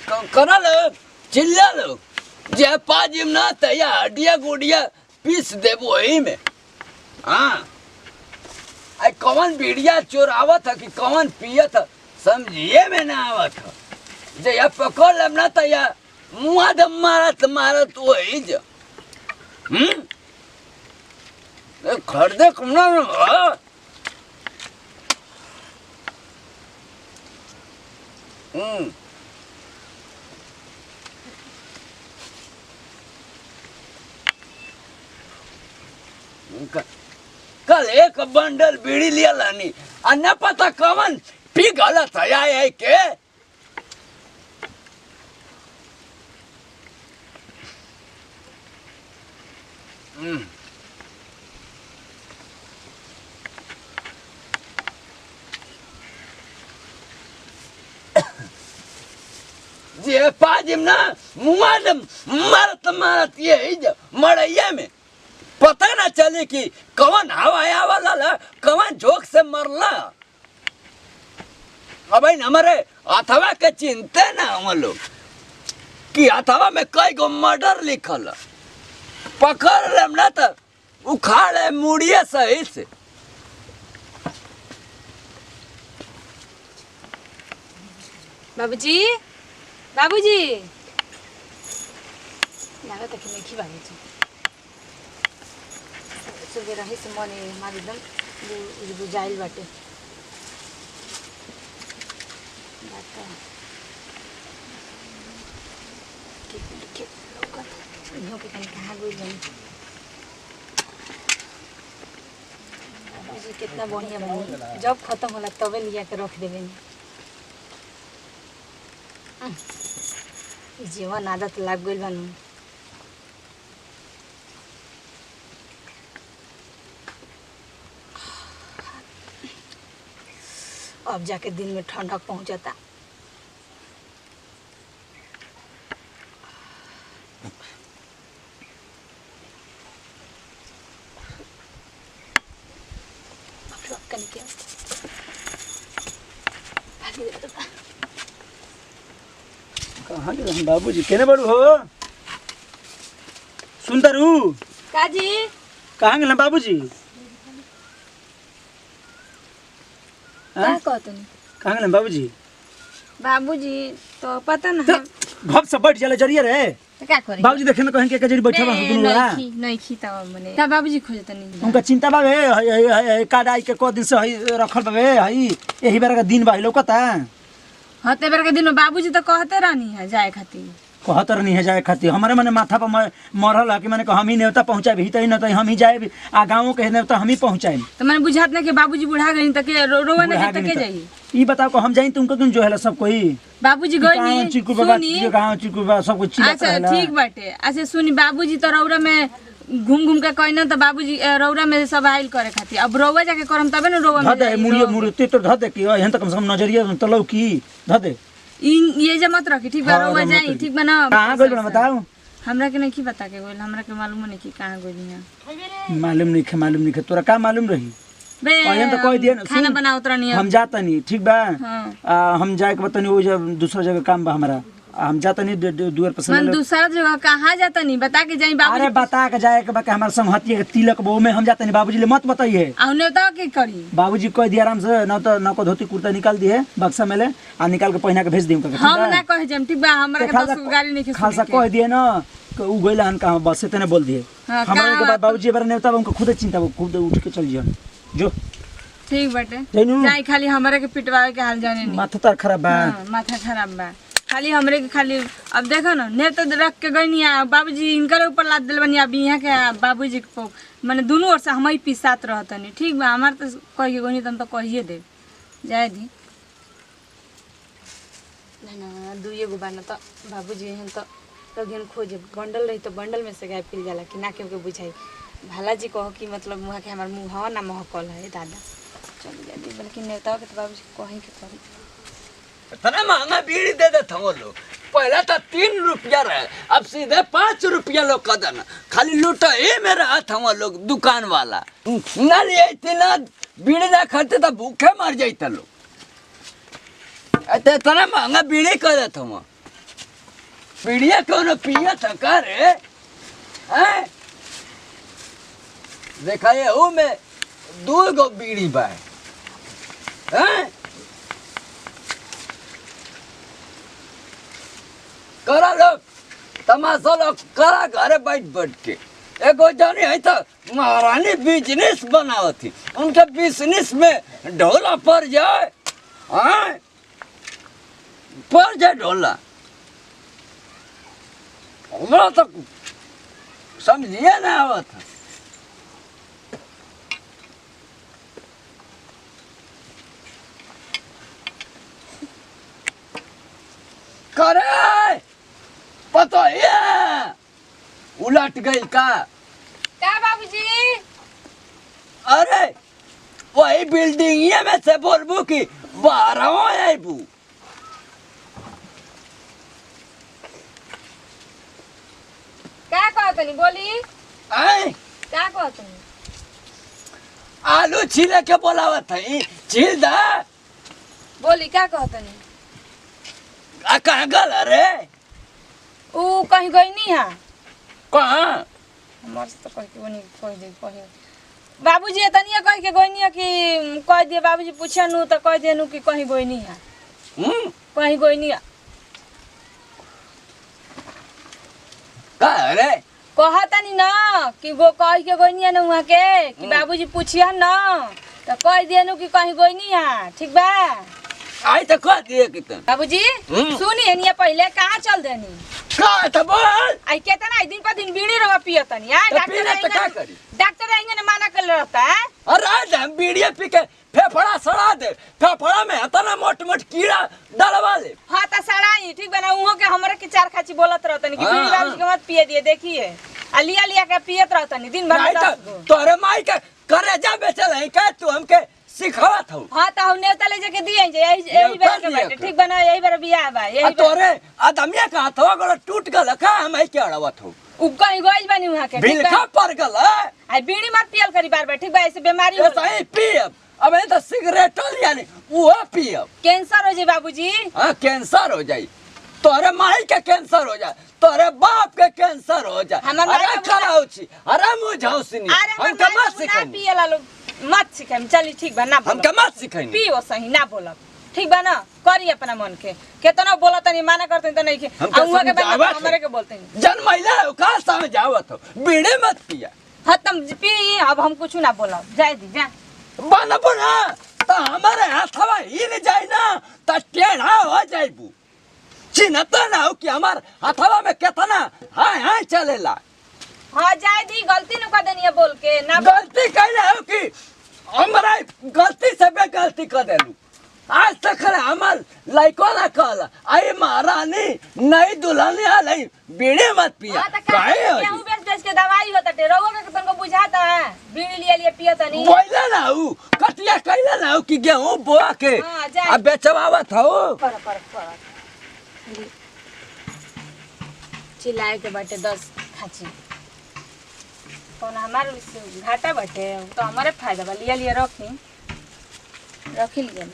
करा लो चिल्ला लो जे पाजिम ना तया हड्डिया गुड़िया पीस देबो वही में। हाँ आई कौन बीड़िया चोरावत है कि कौन पियत समझिए में ना आवत है। जे या पकड़ लेम ना तया मुआ दम मारत वही जो खरीदे कम ना कल एक बंडल बीड़ी लिया लानी अन्य पता कवन पी गलत है के जे पाजिम ना मुआदम मारत ये मड़ैया में पता ना चले कि कौन हवाया वाला कौन जोक से मरला। अब हमारे अथवा के चिंते ना हम लोग कि अथवा में कई गो मर्डर लिखल पकड़ लेम ना तो उखाड़े मुड़िए सही से। बाबूजी बाबूजी लागत है कि नहीं खी बाबूजी सुबह रही से मन हमारे एकदम बुझाइल बाटे कहाँ गई बाबूजी कितना बढ़िया बनी जब खत्म होला तबे लिया के रख देवे जीवन आदत लग गई बनू अब जाके दिन में ठंडक पहुंचता। कहाँ गए बाबूजी केने बड़ू हो सुंदरू काजी कहाँ गए बाबूजी क्या कहते हैं कहाँ गए बाबूजी बाबूजी तो पता ना घप से बैठ जाला जरिया रे तो क्या करें बाबूजी देखे ना कहीं के जरी बैठा बा दुनु ला नहीं खीता मने ता बाबूजी खोजत नहीं उनका चिंता बावे काडाई के को दिन से हई रखल बावे हई एही बार का दिन बा लौकता हते बार के दिन में बाबूजी तो कहते रहनी है जाए खातिर कहतर नहीं है जाए खातिर हमारे मने माथा पर मरल है कि मैंने हम ही नेवता पहुँचाए ही तो नहीं हम ही जाए आ गाँव के नेवता हम ही पहुँचाए तो मैंने बुझात ना कि बाबूजी बुढ़ा गई तक रोवा ना तक जाई ई बताओ को हम जाई तुमको क्यों जो है सब कोई बाबूजी गई नहीं चिकू बाबा जो गाँव चिकू बाबा सब कुछ अच्छा ठीक बाटे अच्छा सुनी बाबूजी तो रौरा में घूम के कहना तो बाबूजी रौरा में सब आइल करे खातिर अब रौवा जाके करम तबे ना रौवा में धदे मुड़िए ते तो धदे कि यहां तक कम से कम नजरिया तो लौ की धदे ये जे मत रखी ठीक बा रौवा जाई ठीक बा ना कहां गइल बताओ हमरा के नहीं की बता के गइल हमरा के मालूम नहीं कि कहां गइल है मालूम नहीं खे तोरा का मालूम रही बे यहां तो कह दिए खाना बनावत रहनी हम जाता नहीं ठीक बा हां हम जाए के बतानी वो जब दूसरा जगह काम बा हमारा हम जाता नहीं दुआर पर मन दूसरा जगह कहां जाता नहीं बता के जाई बाबू अरे बता के जाए के बा के हमार संगहतिया के तिलक बो में हम जाता नहीं बाबूजी ले मत बताइए औने तो के करी बाबूजी कह दिया आराम से न को धोती कुर्ता निकाल दिए बक्सा में ले आ निकाल के पहना के भेज दियो हम ना कह जम ठीक बा हमरा के 10 गाड़ी नहीं खासा कह दिए ना उ गइल हन कहां बस से तने बोल दिए हमरा के बाद बाबूजी बारे नेवता उनको खुद चिंता खुद उठ के चल जियन जो ठीक बाटे जाई खाली हमरा के पिटवावे के हाल जाने नहीं माथा तर खराब बा माथा खराब बा खाली हमरे के खाली अब देखो ना ने तो रख के गई बाबूजी इनकर ऊपर लाद दिल बनी अब यहाँ के बाबूजी को माने दोनों ओर से हम ही पिसात रहतनी ठीक बा हमार तो कहिए गई तुम तो कहिए दे जाए दी ना दुइए गो बाना तो बाबूजी हैं तो लगिन खोजे बंडल रही तो बंडल में से गाय पिल जाला कि ना केहू के बुझाई भाला जी कहो कि मतलब मुँह के हमार मुँह हवा ना महकल है दादा चल जाती बल्कि नेता के तो बाबूजी कहीं के करी इतना महंगा बीड़ी दे देते वो लोग पहले तो 3 रुपया रहे अब सीधे 5 रुपया लोग का देना खाली लूटा ये मेरा हाथ हम लोग दुकान वाला ना लिए इतना बीड़ी ना खाते तो भूखे मर जाते लोग इतना महंगा बीड़ी कर देते हम पीड़िया कौन पिया था का रे हैं? देखा ये हूँ मैं 2 गो बीड़ी बा हैं? करा लोग तमाशा लोग करा घरे बैठ के एगो जानी है तो महारानी बिजनेस बनाओ थी उनके बिजनेस में ढोला पड़ जाए हाँ पड़ जाए ढोला हमरा तो समझिए ना आवत करे पता है उलट गई का बाबूजी? अरे वही बिल्डिंग में से बोलबू की 12 आबू क्या कहतनी बोली? आए क्या कहतनी? आलू छीले के बोलावत है छील दा बोली क्या कहतनी? कहाँ गल रे ऊ कहीं गई नहीं है कहाँ हमारे से तो कह के वो नहीं कह दे कहीं बाबूजी तनिया कह के गई नहीं है कि कह दिए बाबूजी पूछे नु तो कह दिए कि कहीं गई नहीं है कहीं गई नहीं है का रे कहतनी ना कि वो कह के गई नहीं है ना वहाँ के कि बाबूजी पूछिए ना तो कह दिए नु कि कहीं गई नहीं है ठीक बा आई तो कह दिए कि तुम बाबूजी सुनिए नहीं पहले कहाँ चल देनी का तो बोल आई केतना दिन पर दिन बीड़ी रवा पियतनी आ तो पीले तो क्या करी डॉक्टर आएंगे ना मना कर रहता है अरे हम बीड़िया पी के फेफड़ा सड़ा दे फेफड़ा में इतना मोट मोट कीड़ा डलवा ले हाँ तो सड़ाई ठीक बना उहो के हमरे के 4 खाची बोलत रहतनी कि हाँ, बीड़ी बाबूजी के मत पिए दिए देखिए आ लिया के पियत रहतनी दिन भर में 10 गो तोरे माई के करे जा बेचल है का तू हमके सिखावत हो हाँ तो हम नेवता ले जाके दिए जे यही बार के बाटे ठीक बना यही बार बियाह बा यही तोरे आदमिया का हथवा गोड़ टूट गल का हम के अड़वत हो उ कहीं गइल बनी वहां के ठीक बिलखा बा पड़ गल है आई बीड़ी मत पियल करी बार बार ठीक बा ऐसे बीमारी ये हो सही पियब अब ये तो सिगरेट लिया नहीं वो पियब कैंसर हो जाए बाबूजी हाँ कैंसर हो जाए तोरे माई के कैंसर हो जाए तोरे बाप के कैंसर हो जाए हमर माई अरे के खराउची अरे मुझौसनी हम के मत सिखाई पियला लोग मत सिखाई चली ठीक बा ना हम के मत सिखाई पियो सही ना बोलब ठीक बा ना करी अपना मन के केतना बोलत नहीं माना करते त नहीं के अहुआ के बात हमरे के बोलते नहीं जन महिला का समझावत हो बीड़े मत पिया खत्म पी अब हम कुछ ना बोलब जाए दी जा बनबो ना तो हमारे हाथवा हिल जाए ना तो टेढ़ा हो जाइबू चिन्हता ना हो कि हमार हाथवा में कितना हाय हाय चलेला हां जाए दी गलती न कर देनी बोल के ना गलती कहले हो कि हमरा गलती से बे गलती कर देलू आज तक हमार लाइको ना कहला आई महारानी नई दुल्हन आलई बीड़ी मत पिया काहे हो गेहूं बेच के दवाई होता टे रोगो के तुमको बुझाता है बीड़ी लिए पियत नहीं बोला ना हूँ कटिया कहला ना हूँ कि गेहूं बोआ के अब बेचवावत हो पर चिल्लाए के बाटे 10 खाची कौन हमारे घाटा बाटे तो हमारे फायदा बा लिया रखी लिया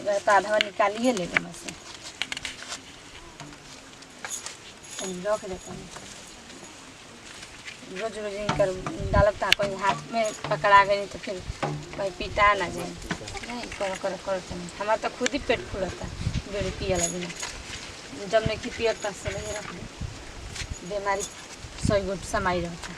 तो आधा निकालिए ले में से रख देता हूँ रोज रोज इनकर डालब ता कोई हाथ में पकड़ा गई तो फिर कोई पिटा ना जाए नहीं करो हमारा तो खुद ही पेट फूलता बेड़ी पियला बिना जब नहीं कि पियत तब से नहीं रख दे बीमारी 100 गुट समाई रहता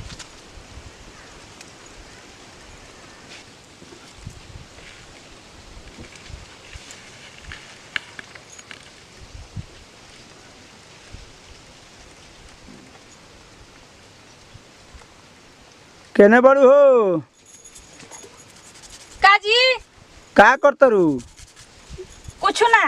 केने बड़ू हो काजी का करतरू कुछ ना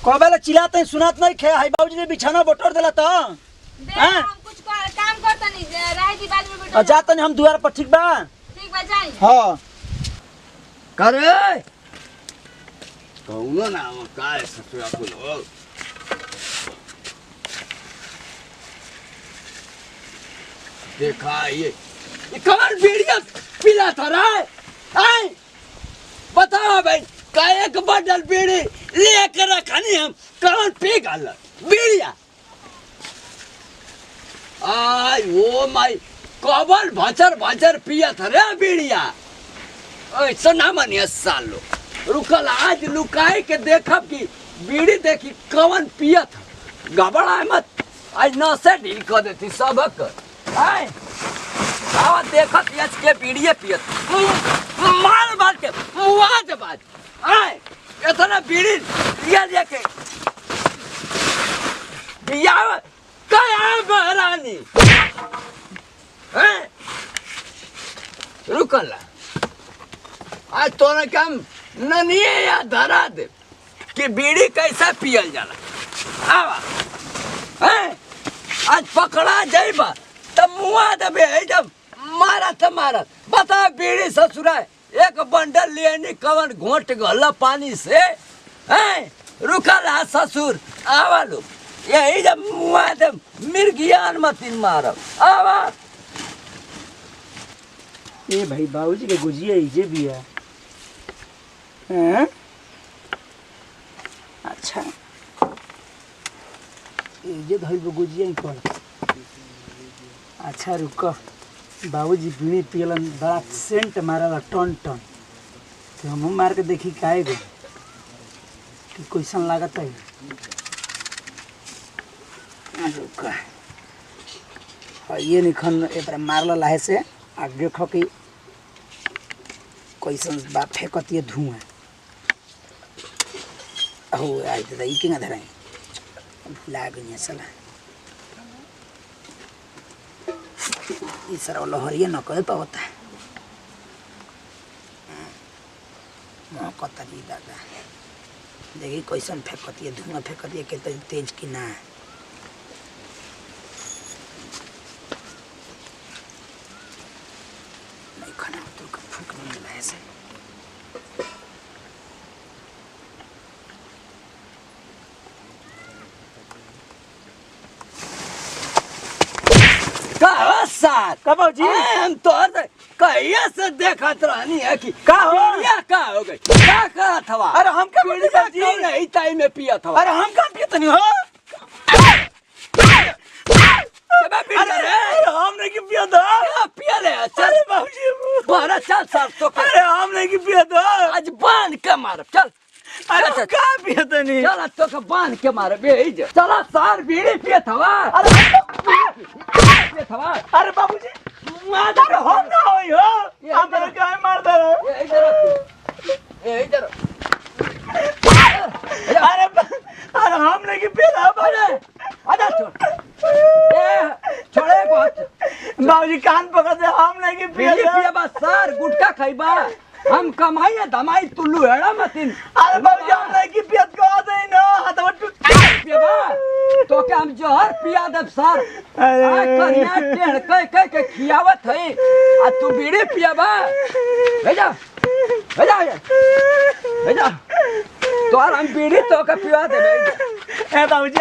कबेला चिल्लाते हैं सुनात नहीं खे हाई बाबूजी ने बिछाना बटोर देला तो हम कुछ काम करता नहीं रहे की बाद में बैठो जाता नहीं हम द्वार पर ठीक बा ठीक बा जाई हां करे कौनो ना हो काय ससुरा कुल देखा ये कमर बीड़िया पिला था रे आई बंडल बीड़ी लेकर रखनी हम कौन पी गल बीड़िया आई ओ माई कौन भचर भचर पियत रे बीड़िया ऐसा ना मानिए सालो रुकल आज लुकाई के देखब कि बीड़ी देखी कौन पियत गबड़ा मत आज न से ढील कर देती सबक आए आवा देखत यच के बीड़िए पियत मार मार के मुआ दे बात आए इतना बीड़ी लिया लेके या क्या बहरानी हैं रुकला आज तोरा काम ननिए या धरा दे कि बीड़ी कैसा पियल जाला आवा हैं आज पकड़ा जाइबा तब मुआ दबे जब मारा तो मारा बता बीड़ी ससुरा एक बंडल लेनी कवन घोट गला पानी से हैं रुकला ससुर आवा लो यही जब मुआ दब मिर्गियान मतिन मारब आवा ए भाई बाबूजी के गुजिया इजे भी है हैं अच्छा इजे धइल गुजिया ही कौन अच्छा रुको बाबूजी बीड़ी पियलन बड़ा सेंट मारला टन टन तो हम मार के देखी काहे गो कि कैसन लागत है रुको ये निखन एकरा मारला लाहे से आ देखो कि कैसन बा फेंकतिए धुआं हो आई तो ई केना धराई भुला गई साला ई सारा लहरिया न कह पाता कता जी दादा देखी कैसन फेंकतिए धुआं फेंकतिए के तेज की ना नहीं खाना तो फूक नहीं मिला ऐसे कबो जी हम तो कहिया से देखत रहनी है कि का हो बीड़िया का हो गई क्या करत हवा अरे हम का बीड़िया क्यों नहीं टाइम में पियत हवा अरे हम का पियत नहीं हो अरे हम नहीं पिया दो पिया ले चल बाबूजी बाहर चल सर तो अरे हम नहीं पिया दो आज बांध के मार चल अरे का पियत नहीं चल तो के बांध के मार बे चला सार बीड़ी पियत हवा अरे पियत हवा अरे बाबूजी मार हम ना होई हो हम तो काय मार दो ए इधर अरे अरे हम नहीं पिया अरे आजा छोड़े को बाबूजी कान पकड़ दे हम नहीं बीड़ी पिया बस सार गुटका खाइबा हम कमाई धमाई तुल्लू हेड़ा मतिन अरे बाबूजी हम नहीं पियत को दे न हाथ पियाबा तो के हम जहर पिया दब सर आ कन्या टेढ़ कह के खियावत है आ तू बीड़ी पियाबा भेजा भेजा भेजा तो हम बीड़ी तो के पिया दे ए बाबूजी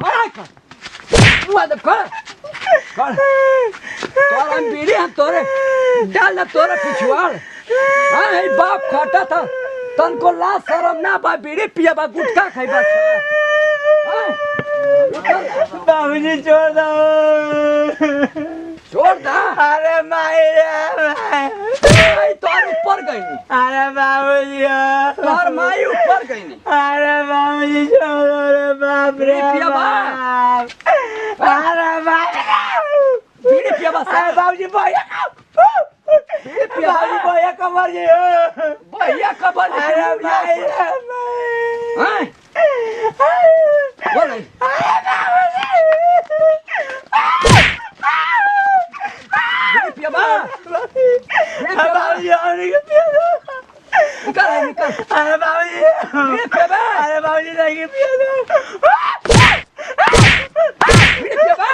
खड़ा कर मुआ दे कर तो हम बीड़ी हम तोरे डाल तोरे पिछवाड़ हाँ ये बाप खाता था तन को ला शरम ना बा बीड़ी पिया बा गुटखा खाई बा बाबूजी छोड़ दो छोड़ दा अरे माई माई तोर ऊपर गई नी अरे बाबूजी तोर माई ऊपर गई नी अरे बाबूजी छोड़ दो रे बाप रे पिया बा अरे बाप बीड़ी पिया बा अरे बाबूजी भैया बीड़ी पिया बाबूजी भैया कमर जी भैया कबर अरे भाई हैं बोले बीड़ी पिया बा बाबूजी और नहीं पिया निकाल निकाल अरे बाबूजी बीड़ी पिया बा अरे बाबूजी नहीं पिया बीड़ी पिया बा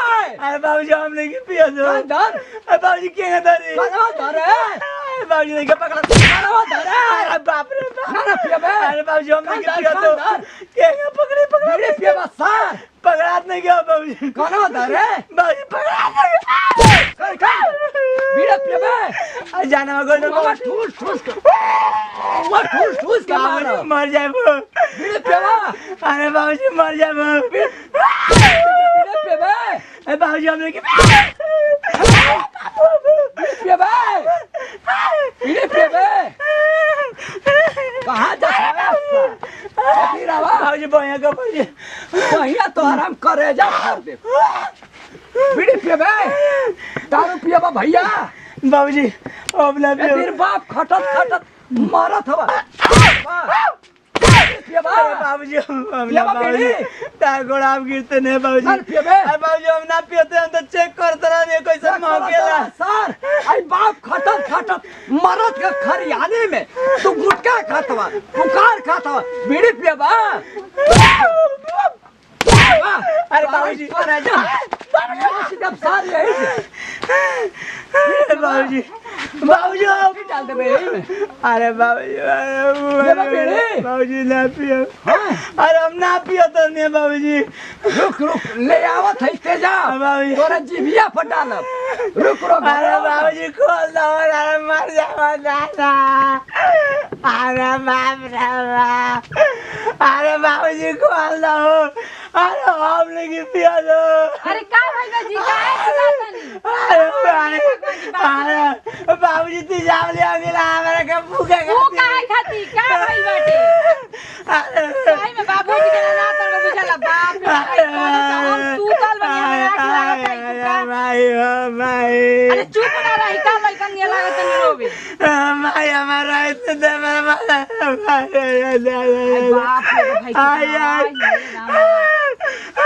अरे बाबूजी हम नहीं पिया दो धर अरे बाबूजी क्या धरे धर अरे बाबूजी बाबूजी नहीं पकड़ा कनवा धरे अरे बाप रे बाप ना पियबे अरे बाबूजी हम नहीं पिया तो कांदार के पकड़े बीड़ी पियबा सर पकड़ा नहीं गया बाबूजी कनवा धरे बाबूजी पकड़ा नहीं कर बीड़ी पियबे जाना मगर वो ठूस ठूस के मारो मर जाए वो बीड़ी पियबा अरे बाबूजी मर जाए वो बीड़ी पियबे अरे बाबूजी हमने की पियबे बीड़ी पियबे कहाँ जा बाबूजी भैया का बाबूजी पहिया तो आराम करे जा फाड़ दे बीड़ी पियबे दारू पियबा भैया बाबूजी अब ना तेरे बाप खटत खटत मारत हवा पियबा बाबूजी हम पियबा बीड़ी टागोड़ आप गिरते नहीं बाबूजी सर पियबे अरे बाबूजी हम ना पियते हम तो चेक करते रहे कैसे मौकेला सर आई बाप खटत खटत मरत के खरियाने में तू गुटखा खातवा पुकार खातवा बीड़ी पियबा अरे बाबूजी अरे जा जब सार यही बाबूजी बाबूजी डाल दे बे अरे बाबूजी बाबूजी ना पियो अरे हम ना पियो तो नहीं बाबूजी रुक रुक ले आवत है तेजा बाबूजी तोरा जीभिया पर डालब रुक रुक अरे बाबूजी खोल दो अरे मर जाओ दादा अरे बाप रे बाप अरे बाबूजी खोल दो अरे हम नहीं पिया दो अरे का भाई बाजी काहे चिल्लातनी अरे बाबूजी तू जाम ले आवेला हमरा के भूखे वो काहे खाती का भाई बाटे काहे में बाबूजी के ना तर बुझला बाप रे हम सूतल बनी हमरा आँख लागत है का भाई अरे चुप ना रही का लइकन नहीं लागत नहीं रोबे भाई हमारा इतने दे मेरा बाप रे भाई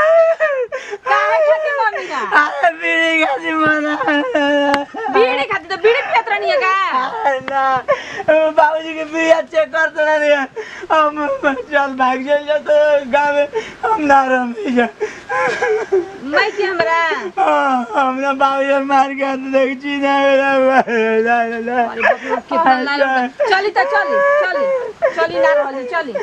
काहे खाती मम्मी ना अरे बीड़ी खाती मना बीड़ी खाती तो बीड़ी पियत रहनी है का ना बाबूजी के बीड़ी चेक करते रहे हम चल भाग जाए तो गाँव में हम ना रहे जा मैं की हमरा हमने बाबूजी मार के देख चीना अरे बाप रे कितना लाल चली तो चली ना रहली चली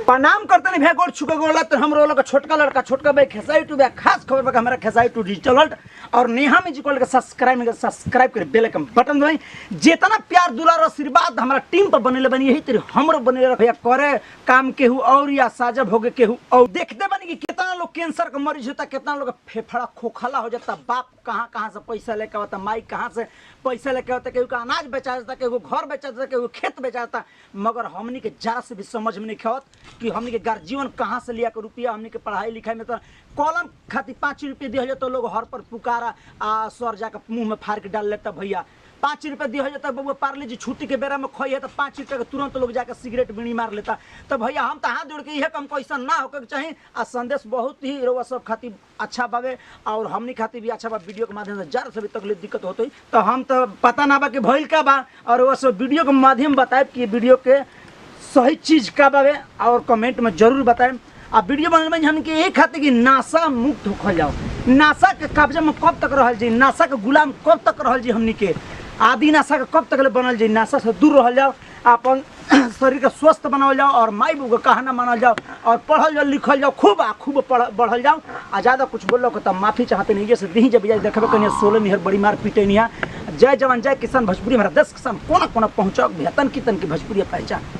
प्रणाम करते नहीं भेगोड़ छुके गोला तो हम रोला का छोटका लड़का छोटका भाई खेसाई टू खास खबर बा हमारा खेसाई टू डिजिटल वर्ल्ड और नेहा में जी को सब्सक्राइब कर बेल आइकन बटन दबाई जितना प्यार दुलार आशीर्वाद हमारा टीम पर बनेले बनी यही तेरे हमरो बनेले रखिया करे काम केहू और या साजब होगे केहू और देखते बनी कि कितना लोग कैंसर का मरीज होता कितना लोग फेफड़ा खोखला हो जाता बाप कहाँ से पैसा लेके आता माई कहाँ से पैसा लेके आता केहू का अनाज बेचा जाता केहू घर बेचा जाता केहू खेत बेचा जाता मगर हमनी के जरा से भी समझ में नहीं खेवत कि हमनी के गार्जियन कहाँ से लिया के रुपया हमनी के पढ़ाई लिखाई में तो कॉलम खातिर 5 रुपये दिया जाता लोग हर पर पुकारा सर जाकर मुंह में फाड़ के डाल लेता भैया 5 रुपये दिया जाता बबुआ पार्ले जी छुट्टी के बेरा में खोई है तो 5 रुपये के तुरंत लोग जाकर सिगरेट बीड़ी मार लेता तो भैया हम तो हाथ जोड़ के यह कम ऐसा ना होकर चाहिए आ संदेश बहुत ही रोवा सब खातिर अच्छा बावे और हमनी खातिर भी अच्छा बा वीडियो के माध्यम से जरा से भी तकलीफ दिक्कत होती तो हम तो पता ना बा कि भइल का बा और वह सब वीडियो के माध्यम बताए कि वीडियो के सही चीज़ का बावे और कमेंट में जरूर बताएं आ वीडियो बनने में हम के एक खातिर कि नासा मुक्त हो जाओ नासा के कब्जे में कब तक रहल जी नासा के गुलाम कब तक रहल जी हमनी के आदि नासा के कब तक बनल जी नासा से दूर रह जाओ अपन शरीर के स्वस्थ बनावल जाओ और माई बाबू के कहना मानल जाओ और पढ़ल जाओ लिखल जाओ खूब बढ़ल जाओ आ ज़्यादा कुछ बोलो तो माफ़ी चाहते नहीं जैसे दी जब देखबे कहीं 16 निहर बड़ी मार पीटे नहीं जय जवान जय किसान भोजपुरी हमारा 10 किसान कोना कोना पहुँचाओ बेहतन की तन की भोजपुरी पहचान।